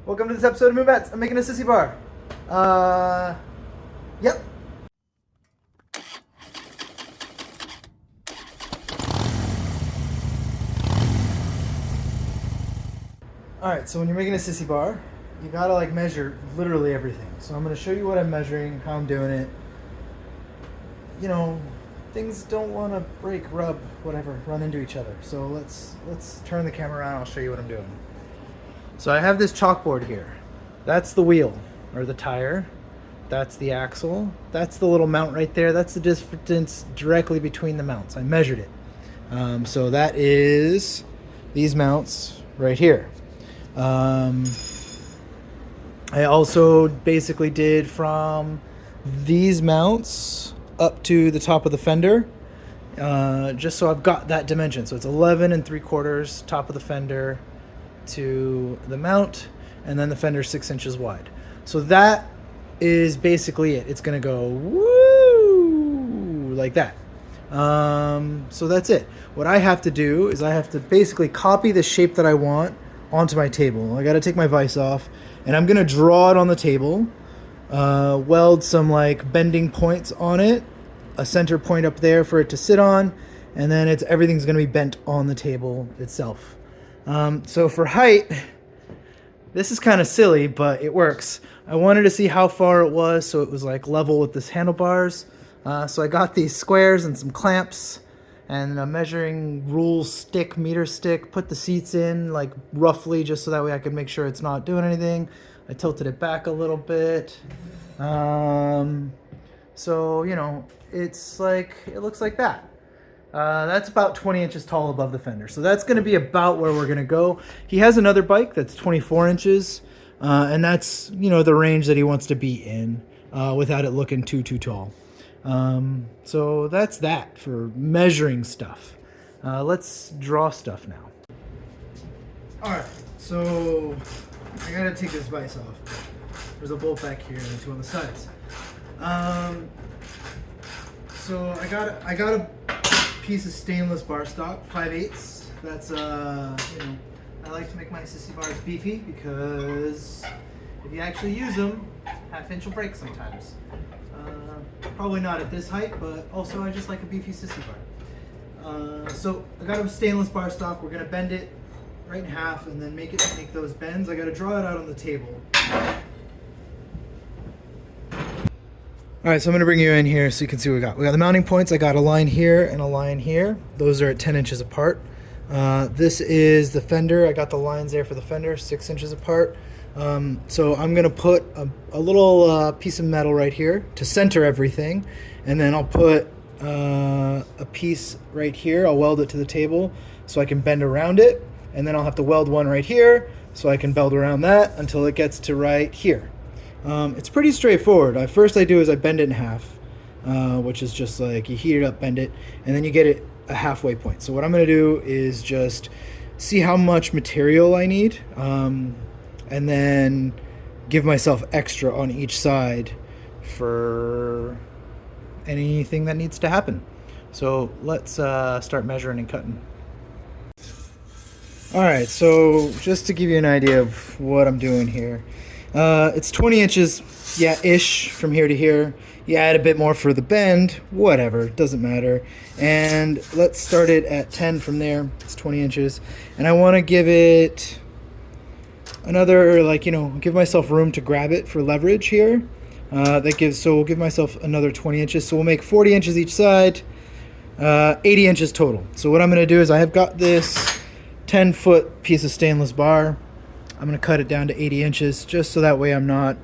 Welcome to this episode of Moonbats. I'm making a sissy bar. Yep. Alright, so when you're making a sissy bar, you gotta like measure literally everything. So I'm gonna show you what I'm measuring, how I'm doing it. You know, things don't want to break, rub, whatever, run into each other. So let's turn the camera around. I'll show you what I'm doing. So I have this chalkboard here. That's the wheel or the tire. That's the axle. That's the little mount right there. That's the distance directly between the mounts. I measured it. So that is these mounts right here. I also basically did from these mounts up to the top of the fender, just so I've got that dimension. So it's 11 3/4 top of the fender to the mount, and then the fender's 6 inches wide. So that is basically it. It's gonna go woo like that. So that's it. What I have to do is I have to basically copy the shape that I want onto my table. I gotta take my vise off, and I'm gonna draw it on the table, weld some like bending points on it, a center point up there for it to sit on, and then everything's gonna be bent on the table itself. So for height, this is kind of silly, but it works. I wanted to see how far it was so it was like level with this handlebars. So I got these squares and some clamps and a measuring rule stick, meter stick, put the seats in like roughly just so that way I could make sure it's not doing anything. I tilted it back a little bit. So, you know, it's like, it looks like that. That's about 20 inches tall above the fender. So that's going to be about where we're going to go. He has another bike that's 24 inches. And that's, you know, the range that he wants to be in, without it looking too tall. So that's that for measuring stuff. Let's draw stuff now. All right. So I got to take this vise off. There's a bolt back here and two on the sides. So I got a piece of stainless bar stock, 5/8. That's you know, I like to make my sissy bars beefy because if you actually use them, 1/2 inch will break sometimes. Probably not at this height, but also I just like a beefy sissy bar. So I got a stainless bar stock. We're gonna bend it right in half and then make those bends. I gotta draw it out on the table. All right, so I'm gonna bring you in here so you can see what we got. We got the mounting points. I got a line here and a line here. Those are at 10 inches apart. This is the fender. I got the lines there for the fender, 6 inches apart. So I'm gonna put a little piece of metal right here to center everything, and then I'll put a piece right here. I'll weld it to the table so I can bend around it, and then I'll have to weld one right here so I can bend around that until it gets to right here. It's pretty straightforward. First I do is I bend it in half, which is just like you heat it up, bend it, and then you get it a halfway point. So what I'm going to do is just see how much material I need, and then give myself extra on each side for anything that needs to happen. So let's start measuring and cutting. All right, so just to give you an idea of what I'm doing here, it's 20 inches, ish from here to here. You add a bit more for the bend, whatever, it doesn't matter. And let's start it at 10 from there. It's 20 inches. And I want to give it another, like, you know, give myself room to grab it for leverage here. So we'll give myself another 20 inches. So we'll make 40 inches each side, 80 inches total. So what I'm going to do is I have got this 10-foot piece of stainless bar. I'm going to cut it down to 80 inches just so that way I'm not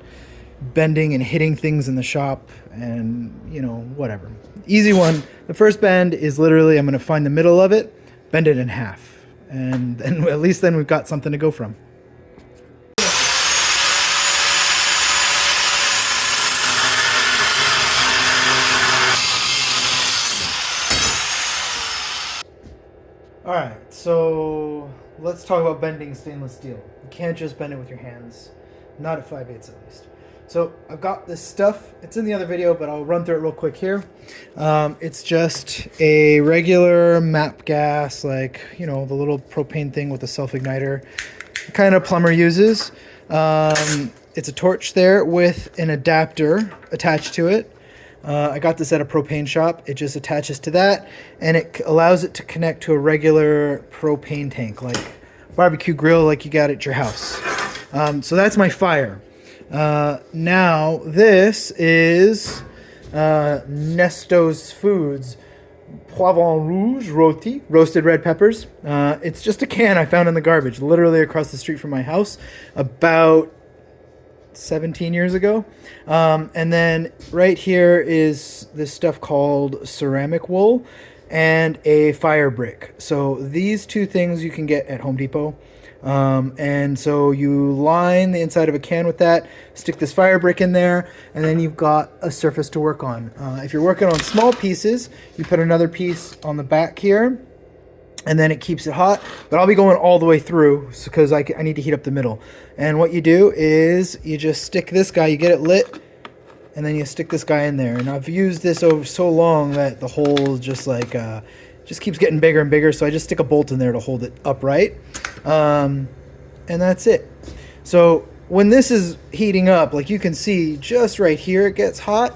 bending and hitting things in the shop and, you know, whatever. Easy one. The first bend is literally I'm going to find the middle of it, bend it in half, and then at least then we've got something to go from. All right, so let's talk about bending stainless steel. You can't just bend it with your hands, not at 5/8 at least. So I've got this stuff. It's in the other video, but I'll run through it real quick here. It's just a regular MAP gas, like, you know, the little propane thing with the self-igniter, kind of plumber uses. It's a torch there with an adapter attached to it. I got this at a propane shop. It just attaches to that, and it allows it to connect to a regular propane tank, like barbecue grill like you got at your house. So that's my fire. Now this is Nestos Foods Poivron Rouge Roti, roasted red peppers. It's just a can I found in the garbage, literally across the street from my house, about 17 years ago. And then right here is this stuff called ceramic wool and a fire brick. So these two things you can get at Home Depot. And so you line the inside of a can with that, stick this fire brick in there, and then you've got a surface to work on. If you're working on small pieces, you put another piece on the back here, and then it keeps it hot. But I'll be going all the way through because I need to heat up the middle. And what you do is you just stick this guy, you get it lit, and then you stick this guy in there. And I've used this over so long that the hole just like just keeps getting bigger and bigger, so I just stick a bolt in there to hold it upright. And that's it. So when this is heating up, like you can see just right here it gets hot,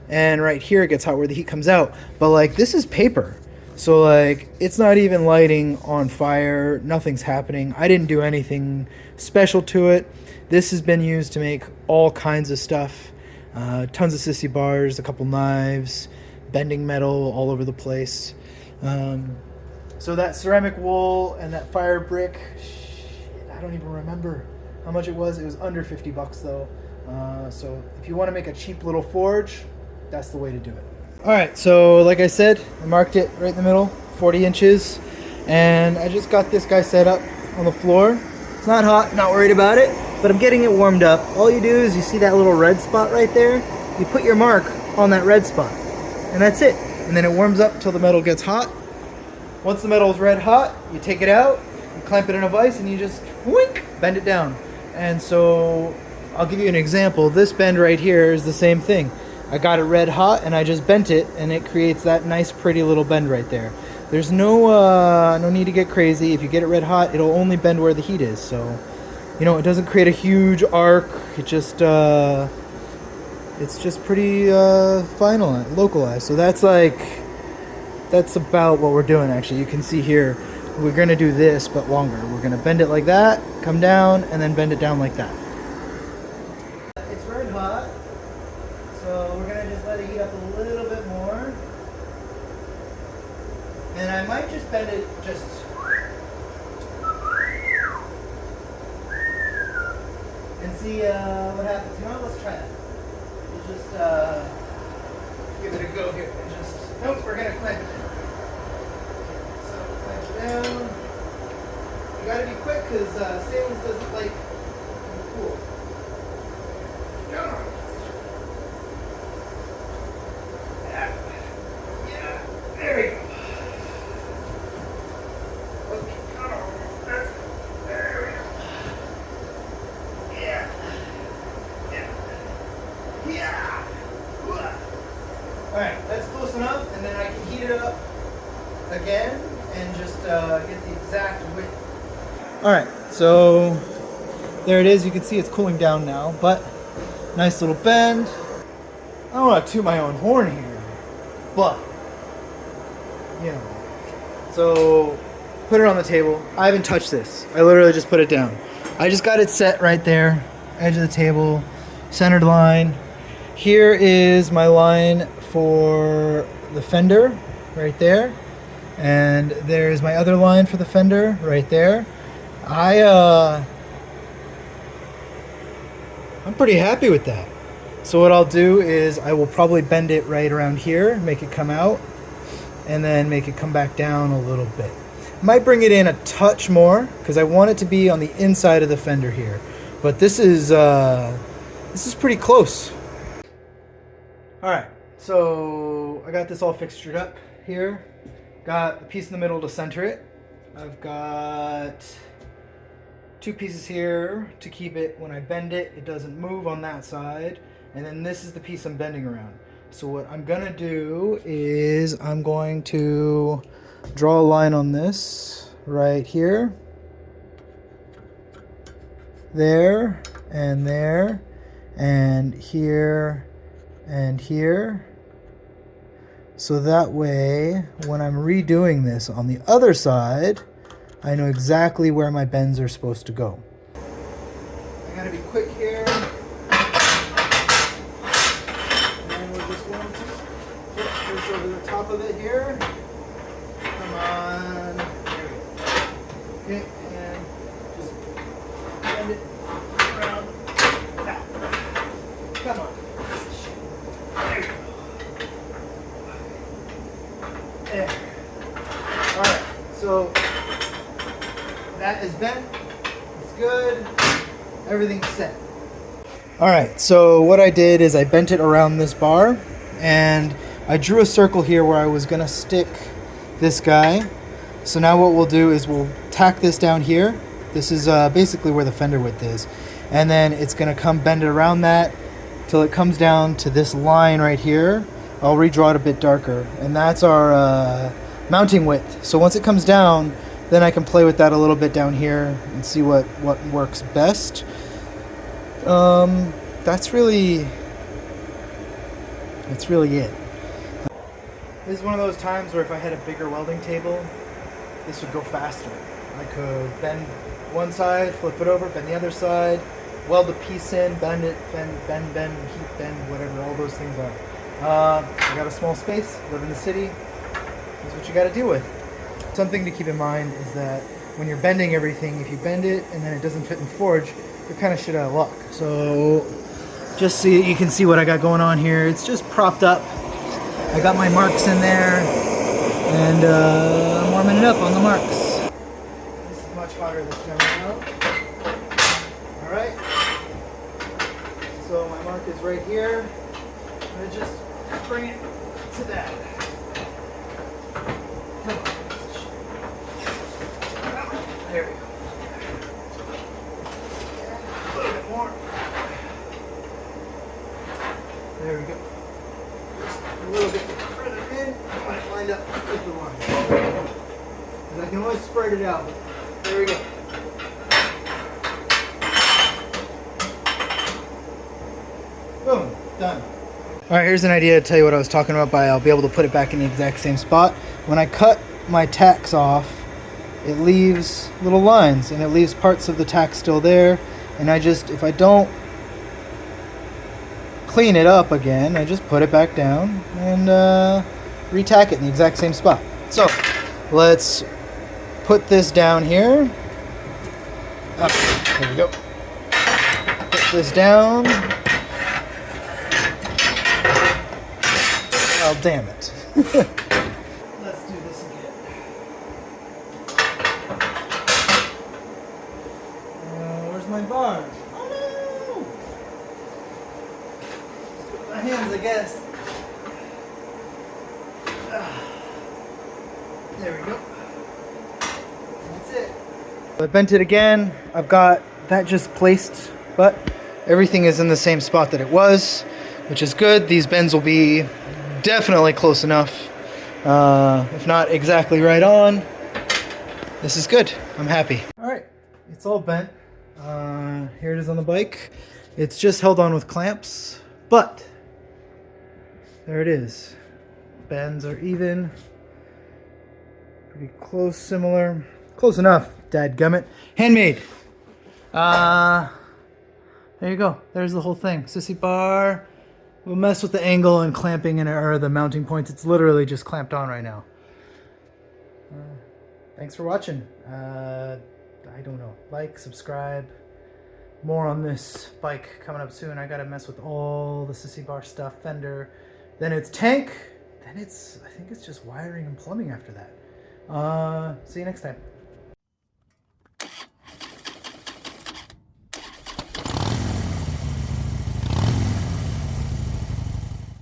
and right here it gets hot where the heat comes out. But like this is paper, so like it's not even lighting on fire, nothing's happening. I didn't do anything special to it. This has been used to make all kinds of stuff. Tons of sissy bars, a couple knives, bending metal all over the place. So that ceramic wool and that fire brick, I don't even remember how much it was. It was under $50 though. So if you want to make a cheap little forge, that's the way to do it. All right, so like I said, I marked it right in the middle, 40 inches. And I just got this guy set up on the floor. It's not hot, not worried about it, but I'm getting it warmed up. All you do is you see that little red spot right there? You put your mark on that red spot, and that's it. And then it warms up till the metal gets hot. Once the metal is red hot, you take it out, you clamp it in a vise, and you just wink, bend it down. And so I'll give you an example. This bend right here is the same thing. I got it red hot and I just bent it, and it creates that nice pretty little bend right there. There's no need to get crazy. If you get it red hot, it'll only bend where the heat is. So, you know, it doesn't create a huge arc. It just it's just pretty final, localized. So that's about what we're doing. Actually, you can see here we're gonna do this but longer. We're gonna bend it like that, come down, and then bend it down like that. It's red hot, so we're gonna just let it heat up a little bit more, and I might just bend it just and see what happens. You know what? Let's try that. We'll just give it a go here. And just nope, we're gonna clamp it down. So clamp it down. You gotta be quick because stainless doesn't like cool. Yeah, there we go. Okay, come on. That's it. There we go. Yeah. Yeah. Alright, that's close enough, and then I can heat it up again and just get the exact width. Alright, so there it is. You can see it's cooling down now, but nice little bend. I don't want to toot my own horn here, but, you know. So, put it on the table. I haven't touched this. I literally just put it down. I just got it set right there, edge of the table, centered line. Here is my line for the fender right there, and there's my other line for the fender right there. I'm pretty happy with that. So what I'll do is I will probably bend it right around here, make it come out, and then make it come back down a little bit. Might bring it in a touch more because I want it to be on the inside of the fender here, but this is pretty close. All right, so I got this all fixtured up here. Got a piece in the middle to center it. I've got two pieces here to keep it, when I bend it, it doesn't move on that side. And then this is the piece I'm bending around. So what I'm gonna do is I'm going to draw a line on this right here, there, and there, and here, and here. So that way, when I'm redoing this on the other side, I know exactly where my bends are supposed to go. I gotta be quick here. And we're just going to put this over the top of it here. Come on. There we go. Okay, and just bend it around. Now. Come on. There you go. There. Alright, so that is bent. It's good. Everything's set. Alright, so what I did is I bent it around this bar and I drew a circle here where I was gonna stick this guy. So now what we'll do is we'll tack this down here. This is basically where the fender width is. And then it's gonna come bend it around that till it comes down to this line right here. I'll redraw it a bit darker. And that's our mounting width. So once it comes down, then I can play with that a little bit down here and see what works best. That's really it. This is one of those times where if I had a bigger welding table, this would go faster. I could bend one side, flip it over, bend the other side, weld the piece in, bend it, bend, heat bend, whatever all those things are. I got a small space, live in the city. That's what you got to deal with. Something to keep in mind is that when you're bending everything, if you bend it and then it doesn't fit in forge, you're kind of shit out of luck. So just so you can see what I got going on here, it's just propped up. I got my marks in there and I'm warming it up on the marks. This is much hotter this time around. Alright, so my mark is right here. I'm going to just bring it to that. Come on. There we go. A little bit more. There we go. Just a little bit further in. I want it lined up with the line. Because I can always spread it out. There we go. Boom. Done. Alright, here's an idea to tell you what I was talking about by I'll be able to put it back in the exact same spot. When I cut my tacks off, it leaves little lines and it leaves parts of the tack still there. And I just, if I don't clean it up again, I just put it back down and retack it in the exact same spot. So let's put this down here. There we go. Put this down. Oh, damn it. Let's do this again. Where's my bar? Oh no! My hands, I guess. There we go. That's it. I bent it again. I've got that just placed, but everything is in the same spot that it was, which is good. These bends will be definitely close enough, if not exactly right on. This is good. I'm happy. All right, it's all bent. Here it is on the bike. It's just held on with clamps, but there it is. Bends are even, pretty close, similar, close enough. Dadgummit, handmade. There you go. There's the whole thing. Sissy bar. We'll mess with the angle and clamping and or the mounting points. It's literally just clamped on right now. Thanks for watching. I don't know. Like, subscribe. More on this bike coming up soon. I gotta mess with all the Sissy bar stuff, fender. Then it's tank. Then it's, I think it's just wiring and plumbing after that. See you next time.